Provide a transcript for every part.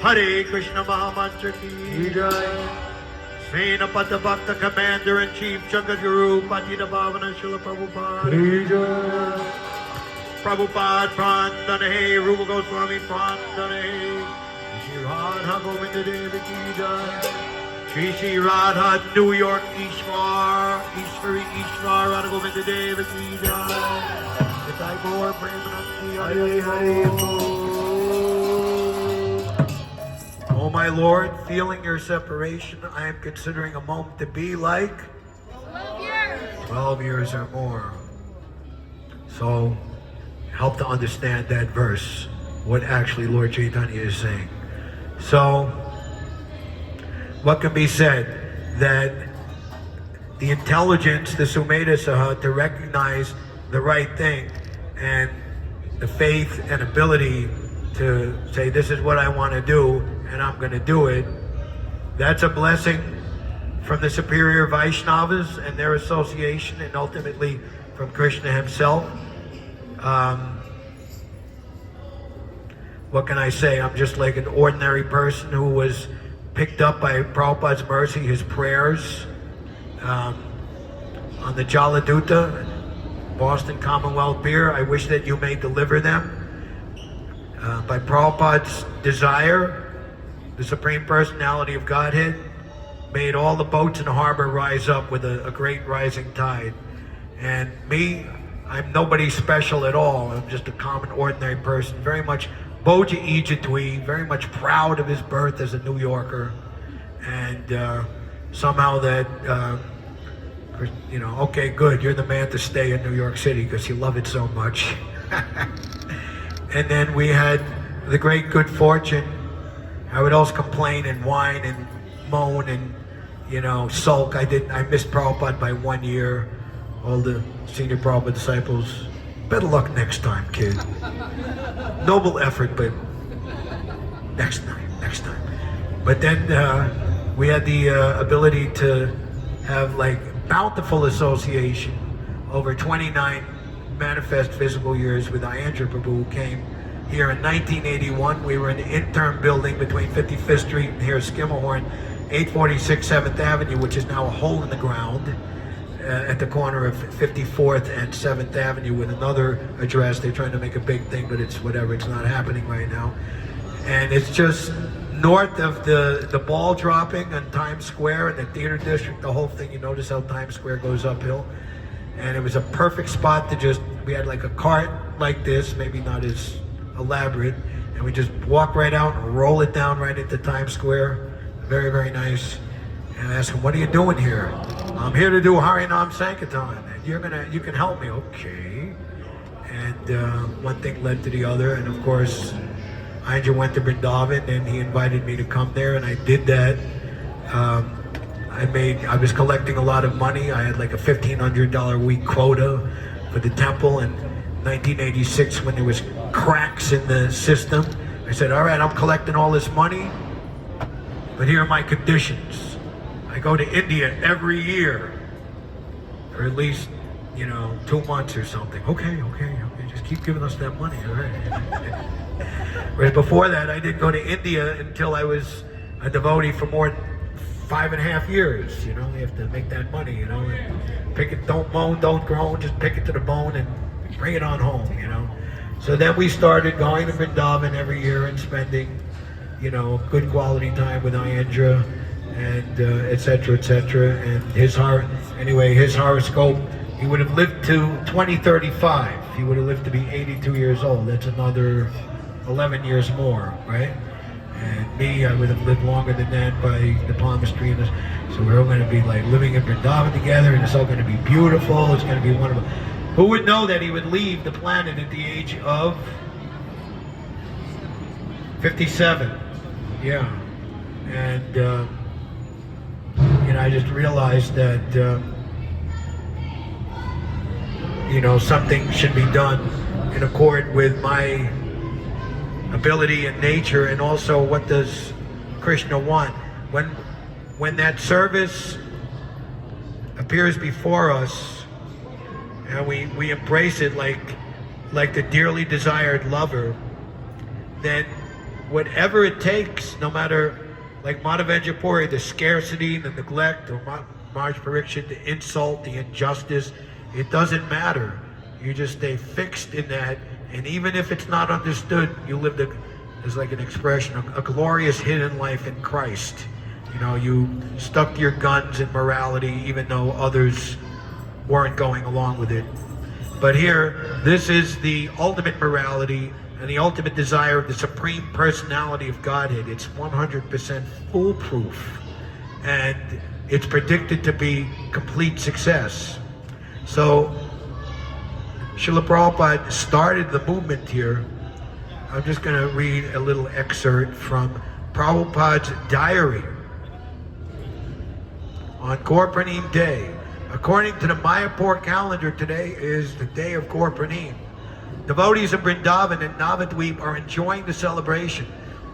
Hare Krishna Mahamantra Ki Jai. Svena Pata Bhakta Commander-in-Chief Jagadguru Patita Bhavana Srila Prabhupada Ki Jai. Prabhupada Prandanhe, Rupa Goswami Prandanhe, Shri Radha Govinda-devi Ki Jai. Shri Radha New York Ishwar, Ishwari Ishwar Radha Govinda-devi Ki Jai. Nitai Gaur Premanandi Hare Hare. Oh my Lord, feeling your separation, I am considering a moment to be like 12 years. 12 years or more. So, help to understand that verse, what actually Lord Chaitanya is saying. So, what can be said? That the intelligence, the Sumedha Saha, to recognize the right thing, and the faith and ability to say, this is what I want to do, and I'm going to do it, that's a blessing from the superior Vaishnavas and their association, and ultimately from Krishna himself. What can I say? I'm just like an ordinary person who was picked up by Prabhupada's mercy, his prayers, on the Jaladuta, Boston Commonwealth Pier. I wish that you may deliver them. By Prabhupada's desire, the Supreme Personality of Godhead made all the boats in the harbor rise up with a great rising tide. And me, I'm nobody special at all. I'm just a common, ordinary person, very much Boja Ijatwi, very much proud of his birth as a New Yorker. And somehow that, you know, okay, good, you're the man to stay in New York City because you love it so much. And then we had the great good fortune. I would always complain and whine and moan and, you know, sulk. I missed Prabhupada by 1 year. All the senior Prabhupada disciples, better luck next time, kid. Noble effort, but next time. But then we had the ability to have like bountiful association over 29 manifest physical years with Divyangi-devi Prabhu, who came here in 1981. We were in the intern building between 55th Street and here Skimmerhorn, 846 7th Avenue, which is now a hole in the ground at the corner of 54th and 7th Avenue with another address. They're trying to make a big thing, but it's whatever, it's not happening right now. And it's just north of the ball dropping on Times Square and the theater district, the whole thing. You notice how Times Square goes uphill. And it was a perfect spot to just, we had like a cart like this, maybe not as elaborate, and we just walk right out and roll it down right into Times Square. Very, very nice. And I asked him, what are you doing here? I'm here to do Harinam Sankirtan, and you can help me. Okay. And one thing led to the other, and of course, Anja went to Vrindavan, and he invited me to come there, and I did that. I was collecting a lot of money. I had like a $1,500 a week quota for the temple. In 1986, when there was cracks in the system, I said, all right, I'm collecting all this money, but here are my conditions. I go to India every year for at least, 2 months or something. Okay, just keep giving us that money, all right? Whereas before that, I didn't go to India until I was a devotee for more than 5.5 years. You have to make that money, pick it, don't moan, don't groan, just pick it to the bone and bring it on home, So then we started going to Vrindavan every year and spending, good quality time with Ayendra and et cetera, and his horoscope, he would have lived to 2035. He would have lived to be 82 years old. That's another 11 years more, right? And me, I would have lived longer than that by the palmistry. So we're all going to be like living in Vrindavan together, and it's all going to be beautiful. It's going to be wonderful. Who would know that he would leave the planet at the age of 57? Yeah. And, I just realized that, something should be done in accord with my ability and nature, and also what does Krishna want. When that service appears before us and we embrace it like the dearly desired lover, then whatever it takes, no matter, like Madhavendra Puri, the scarcity, the neglect, or Marj Pariksha, the insult, the injustice, it doesn't matter. You just stay fixed in that, and even if it's not understood, you live there's like an expression, a glorious hidden life in Christ. You know, you stuck to your guns in morality, even though others weren't going along with it. But here, this is the ultimate morality and the ultimate desire of the Supreme Personality of Godhead. It's 100% foolproof, and it's predicted to be complete success. So, Srila Prabhupada started the movement here. I'm just going to read a little excerpt from Prabhupada's diary. On Gorpanim Day, according to the Mayapur calendar, today is the day of Gorpanim. Devotees of Vrindavan and Navadvip are enjoying the celebration.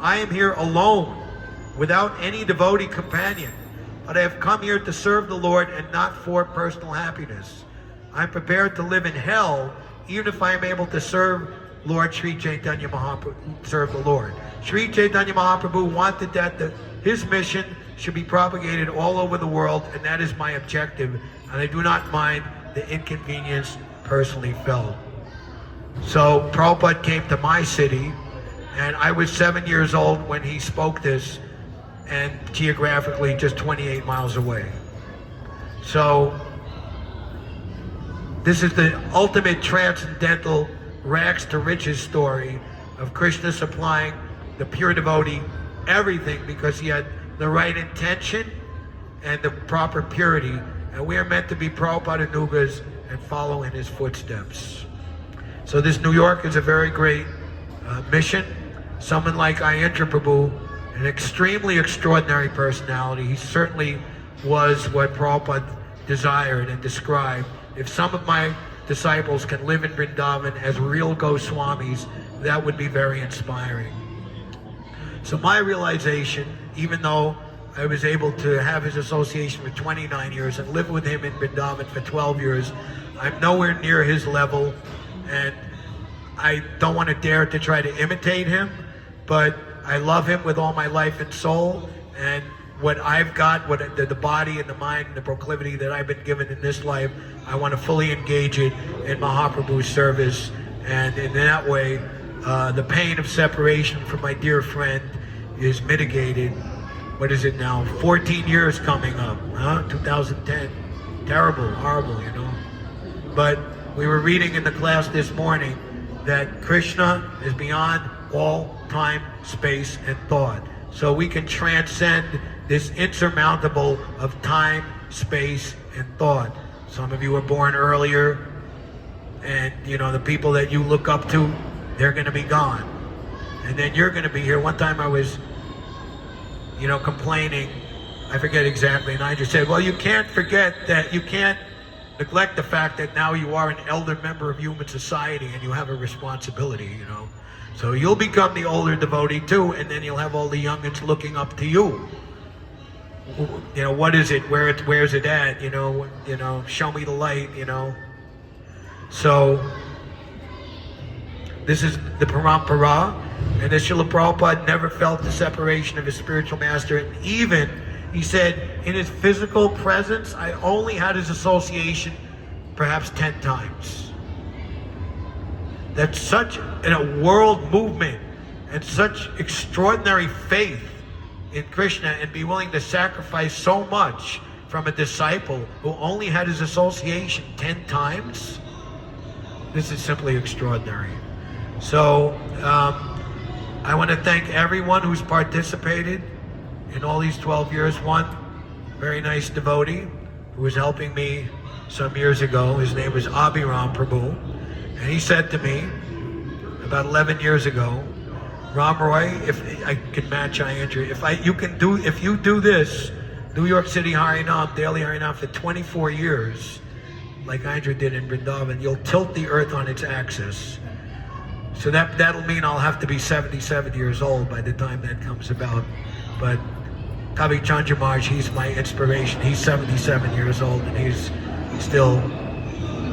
I am here alone, without any devotee companion, but I have come here to serve the Lord and not for personal happiness. I'm prepared to live in hell, even if I am able to serve Lord Sri Chaitanya Mahaprabhu, serve the Lord. Sri Chaitanya Mahaprabhu wanted that his mission should be propagated all over the world, and that is my objective, and I do not mind the inconvenience personally felt. So Prabhupada came to my city, and I was 7 years old when he spoke this, and geographically just 28 miles away. So this is the ultimate transcendental rags to riches story of Krishna supplying the pure devotee everything because he had the right intention and the proper purity, and we are meant to be Prabhupada Anugas and follow in his footsteps. So this New York is a very great mission. Someone like Ayendra Prabhu, an extremely extraordinary personality. He certainly was what Prabhupada desired and described. If some of my disciples can live in Vrindavan as real Goswamis, that would be very inspiring. So my realization, even though I was able to have his association for 29 years and live with him in Vrindavan for 12 years, I'm nowhere near his level, and I don't want to dare to try to imitate him, but I love him with all my life and soul, and what I've got, what the body and the mind and the proclivity that I've been given in this life, I want to fully engage it in Mahaprabhu's service, and in that way, the pain of separation from my dear friend is mitigated. What is it now? 14 years coming up, huh? 2010. Terrible, horrible, you know. But we were reading in the class this morning that Krishna is beyond all time, space, and thought. So we can transcend this insurmountable of time, space, and thought. Some of you were born earlier, and you know, the people that you look up to, they're going to be gone. And then you're going to be here. One time I was, you know, complaining, I forget exactly, and I just said, well, you can't forget that, you can't neglect the fact that now you are an elder member of human society and you have a responsibility, you know. So you'll become the older devotee too, and then you'll have all the youngins looking up to you. You know, what is it? Where's it at? You know, show me the light, you know. So this is the parampara, and the Srila Prabhupada never felt the separation of his spiritual master, and even, he said, in his physical presence, I only had his association perhaps 10 times. That's such a world movement and such extraordinary faith in Krishna, and be willing to sacrifice so much from a disciple who only had his association 10 times. This is simply extraordinary. So I want to thank everyone who's participated in all these 12 years. One very nice devotee who was helping me some years ago, his name was Rama Prabhu, and he said to me about 11 years ago, Rama Raya, if I can match Ayendra, if you do this, New York City Harinam, daily Harinam for 24 years, like Ayendra did in Vrindavan, you'll tilt the earth on its axis. So that'll mean I'll have to be 77 years old by the time that comes about. But Kavi Chandramarj, he's my inspiration. He's 77 years old, and he's still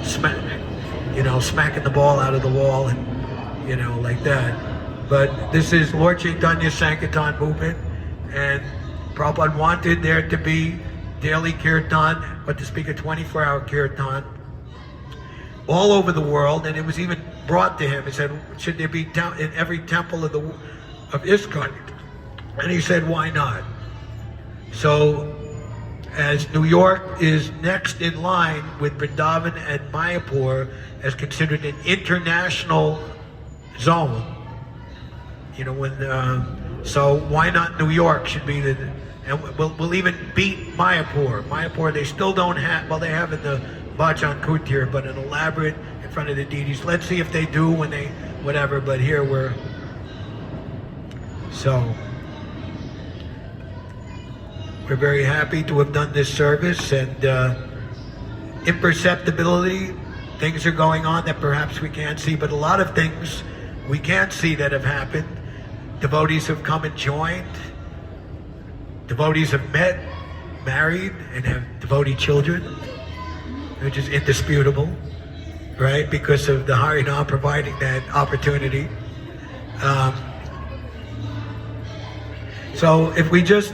smacking the ball out of the wall, and you know, like that. But this is Lord Chaitanya's Sankirtan movement, and Prabhupada wanted there to be daily kirtan, but to speak a 24-hour kirtan all over the world, and it was even brought to him. He said, should there be in every temple of ISKCON? And he said, why not? So, as New York is next in line with Vrindavan and Mayapur as considered an international zone, you know, so why not New York should be the, and we'll even beat Mayapur. Mayapur, they still don't have, well, they have in the Bhajan Kutir, but an elaborate in front of the deities. Let's see if they do when they, whatever, but here we're, so we're very happy to have done this service, and imperceptibility, things are going on that perhaps we can't see, but a lot of things we can't see that have happened. Devotees have come and joined. Devotees have met, married, and have devotee children, which is indisputable, right? Because of the harinam providing that opportunity. So if we just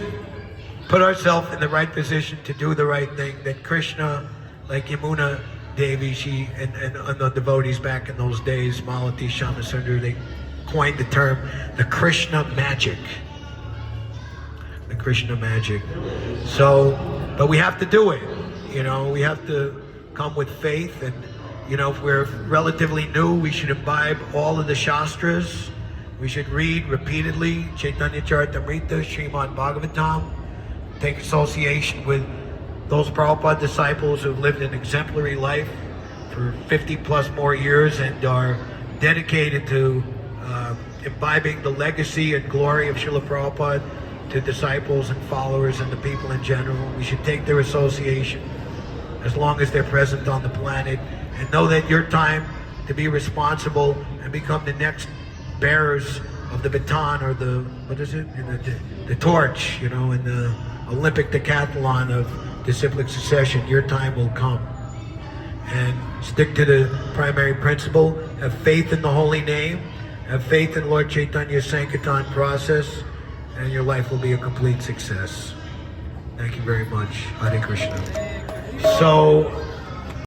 put ourselves in the right position to do the right thing, that Krishna, like Divyangi-devi, she and the devotees back in those days, Malati, Shamasundar, they coined the term the Krishna magic. The Krishna magic. So, but we have to do it. You know, we have to come with faith, and you know, if we're relatively new, we should imbibe all of the Shastras. We should read repeatedly Chaitanya Charitamrita, Srimad Bhagavatam, take association with those Prabhupada disciples who have lived an exemplary life for 50 plus more years and are dedicated to imbibing the legacy and glory of Srila Prabhupada to disciples and followers and the people in general. We should take their association as long as they're present on the planet, and know that your time to be responsible and become the next bearers of the baton, or the, what is it, the torch, you know, in the Olympic decathlon of disciplic succession. Your time will come. And stick to the primary principle, have faith in the holy name, have faith in Lord Chaitanya's Sankirtan process, and your life will be a complete success. Thank you very much. Hare Krishna. So